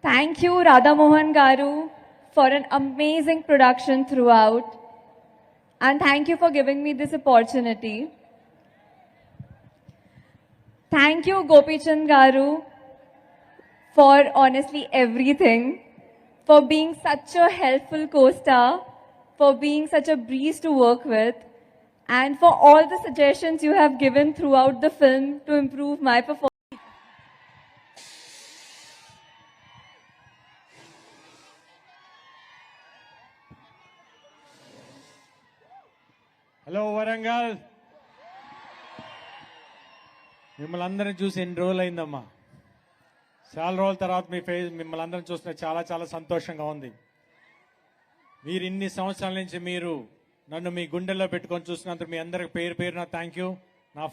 Thank you, Radha Mohan Garu, for an amazing production throughout. And thank you for giving me this opportunity. Thank you, Gopichand Garu, for honestly everything, for being such a helpful co-star, for being such a breeze to work with, and for all the suggestions you have given throughout the film to improve my performance. Hello Warangal, మిమ్మల్ని అందరిని చూసి ఎన్ని రోజులు అయిందమ్మా. చాలా రోజుల తర్వాత మీ face మిమ్మల్ని అందరిని చూస్తే చాలా చాలా సంతోషంగా ఉంది. మీరు ఇన్ని సంవత్సరాల నుంచి మీరు నన్ను మీ గుండెల్లో పెట్టుకొని చూసినందుకు మీ అందరికి పేరు పేరున థ్యాంక్ యూ. నా